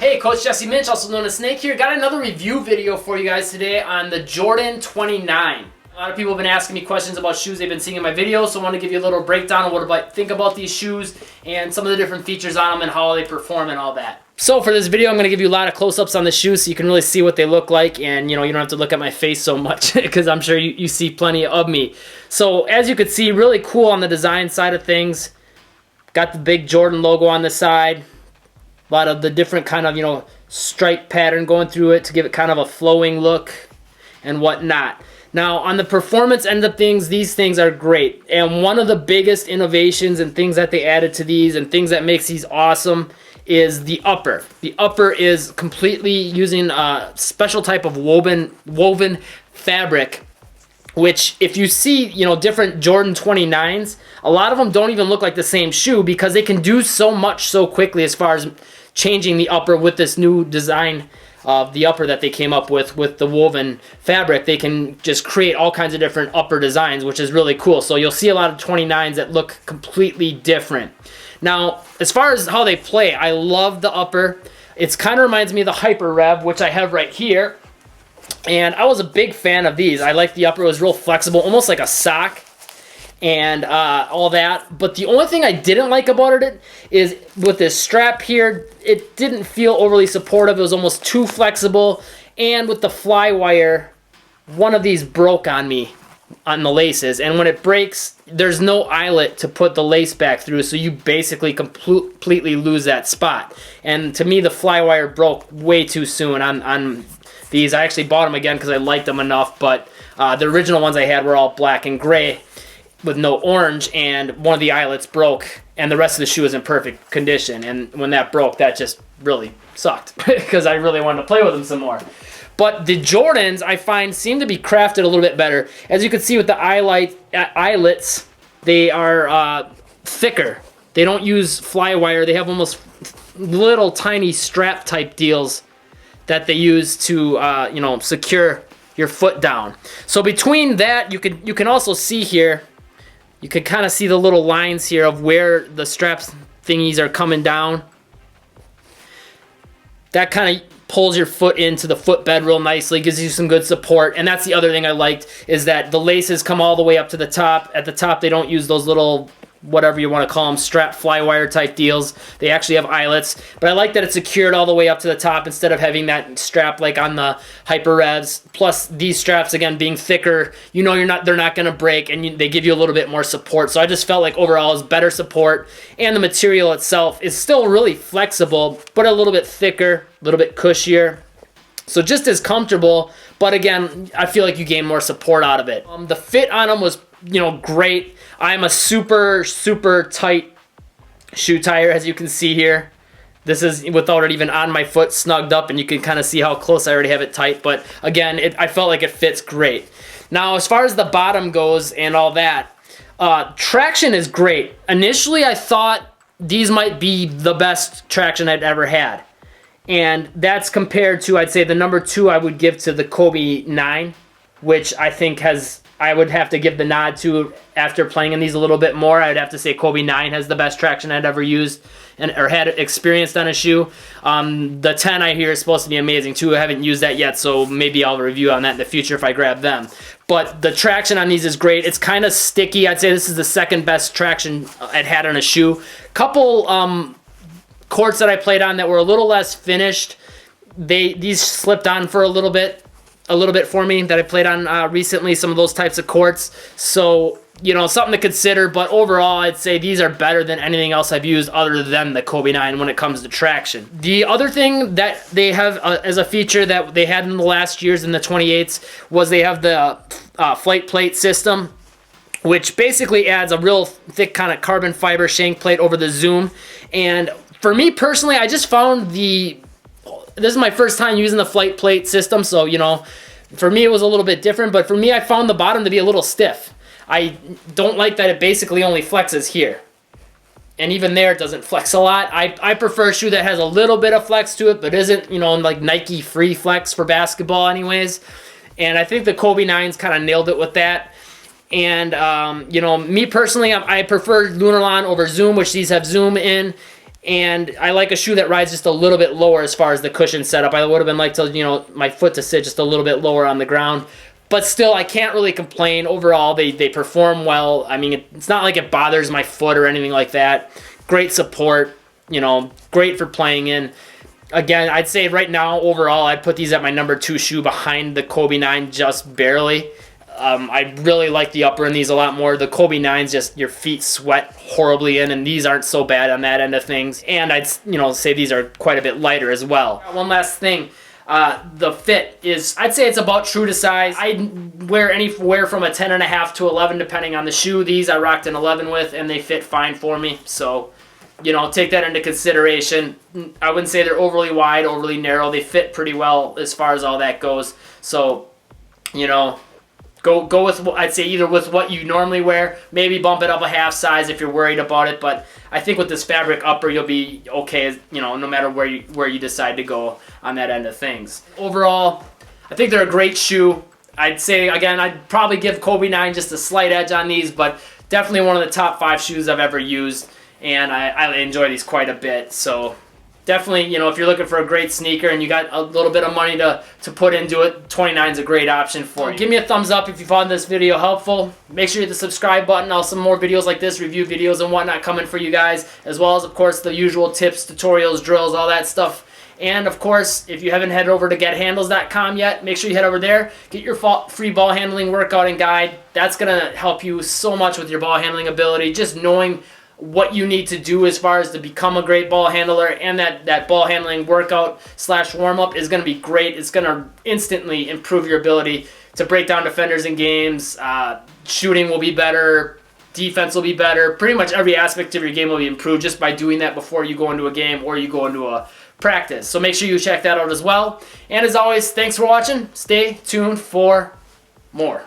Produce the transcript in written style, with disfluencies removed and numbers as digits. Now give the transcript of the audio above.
Hey, Coach Jesse Minch, also known as Snake here. Got another review video for you guys today on the Jordan 29. A lot of people have been asking me questions about shoes they've been seeing in my videos, so I want to give you a little breakdown of what I think about these shoes and some of the different features on them and how they perform and all that. So for this video, I'm going to give you a lot of close-ups on the shoes so you can really see what they look like, and you don't have to look at my face so much because I'm sure you see plenty of me. So as you can see, really cool on the design side of things. Got the big Jordan logo on the side. A lot of the different kind of, stripe pattern going through it to give it kind of a flowing look and whatnot. Now, on the performance end of things, these things are great. And one of the biggest innovations and things that they added to these and things that makes these awesome is the upper. The upper is completely using a special type of woven fabric, which if you see, different Jordan 29s, a lot of them don't even look like the same shoe because they can do so much so quickly as far as changing the upper with this new design of the upper that they came up with the woven fabric. They can just create all kinds of different upper designs, which is really cool. So you'll see a lot of 29s that look completely different. Now, as far as how they play, I love the upper. It kind of reminds me of the Hyper Rev, which I have right here. And I was a big fan of these. I like the upper. It was real flexible, almost like a sock and all that. But the only thing I didn't like about it is with this strap here, it didn't feel overly supportive. It was almost too flexible. And with the fly wire, one of these broke on me on the laces. And when it breaks, there's no eyelet to put the lace back through, so you basically completely lose that spot. And to me, the fly wire broke way too soon on these. I actually bought them again because I liked them enough, but the original ones I had were all black and gray with no orange, and one of the eyelets broke, and the rest of the shoe is in perfect condition. And when that broke, that just really sucked because I really wanted to play with them some more. But the Jordans, I find, seem to be crafted a little bit better. As you can see with the eyelets, they are thicker. They don't use fly wire. They have almost little tiny strap type deals that they use to secure your foot down. So between that, you can also see here, you can kind of see the little lines here of where the straps thingies are coming down. That kind of pulls your foot into the footbed real nicely, gives you some good support. And that's the other thing I liked, is that the laces come all the way up to the top. At the top, they don't use those little, whatever you want to call them, strap fly wire type deals. They actually have eyelets, but I like that it's secured all the way up to the top instead of having that strap like on the Hyper Revs. Plus these straps, again, being thicker, they're not going to break, and they give you a little bit more support. So I just felt like overall is better support, and the material itself is still really flexible, but a little bit thicker, a little bit cushier. So just as comfortable, but again, I feel like you gain more support out of it. The fit on them was, great. I'm a super, super tight shoe tire, as you can see here. This is without it even on my foot, snugged up, and you can kind of see how close I already have it tight. But again, I felt like it fits great. Now, as far as the bottom goes and all that, traction is great. Initially, I thought these might be the best traction I'd ever had. And that's compared to, I'd say, the number 2 I would give to the Kobe 9, which I think I would have to give the nod to after playing in these a little bit more. I'd have to say Kobe 9 has the best traction I'd ever used or had experienced on a shoe. The 10 I hear is supposed to be amazing too. I haven't used that yet, so maybe I'll review on that in the future if I grab them. But the traction on these is great. It's kind of sticky. I'd say this is the second best traction I'd had on a shoe. Couple courts that I played on that were a little less finished, these slipped on for a little bit for me that I played on recently, some of those types of courts. So, something to consider, but overall, I'd say these are better than anything else I've used other than the Kobe 9 when it comes to traction. The other thing that they have as a feature that they had in the last years in the 28s was they have the flight plate system, which basically adds a real thick kind of carbon fiber shank plate over the Zoom. And for me personally, I just found this is my first time using the flight plate system, so, for me it was a little bit different, but for me I found the bottom to be a little stiff. I don't like that it basically only flexes here. And even there it doesn't flex a lot. I prefer a shoe that has a little bit of flex to it, but isn't, like Nike Free Flex for basketball anyways. And I think the Kobe 9s kind of nailed it with that. And, me personally, I prefer Lunarlon over Zoom, which these have Zoom in. And I like a shoe that rides just a little bit lower as far as the cushion setup. I would have been like to, you know, my foot to sit just a little bit lower on the ground. But still, I can't really complain. Overall, they perform well. I mean, it's not like it bothers my foot or anything like that. Great support, you know, great for playing in. Again, I'd say right now, overall, I'd put these at my number 2 shoe behind the Kobe 9 just barely. I really like the upper in these a lot more. The Kobe 9s, just your feet sweat horribly in, and these aren't so bad on that end of things. And I'd, you know, say these are quite a bit lighter as well. One last thing. The fit is, I'd say it's about true to size. I wear anywhere from a 10.5 to 11 depending on the shoe. These I rocked an 11 with, and they fit fine for me. So, you know, take that into consideration. I wouldn't say they're overly wide, overly narrow. They fit pretty well as far as all that goes. So, you know, Go with, I'd say, either with what you normally wear, maybe bump it up a half size if you're worried about it, but I think with this fabric upper, you'll be okay, you know, no matter where you decide to go on that end of things. Overall, I think they're a great shoe. I'd say, again, I'd probably give Kobe 9 just a slight edge on these, but definitely one of the top 5 shoes I've ever used, and I enjoy these quite a bit, so definitely, you know, if you're looking for a great sneaker and you got a little bit of money to put into it, 29 is a great option for you. Give me a thumbs up if you found this video helpful. Make sure you hit the subscribe button. I'll have some more videos like this, review videos and whatnot coming for you guys, as well as, of course, the usual tips, tutorials, drills, all that stuff. And, of course, if you haven't headed over to gethandles.com yet, make sure you head over there. Get your free ball handling workout and guide. That's going to help you so much with your ball handling ability, just knowing what you need to do as far as to become a great ball handler, and that ball handling workout / warm-up is going to be great. It's going to instantly improve your ability to break down defenders in games. Shooting will be better. Defense will be better. Pretty much every aspect of your game will be improved just by doing that before you go into a game or you go into a practice. So make sure you check that out as well. And as always, thanks for watching. Stay tuned for more.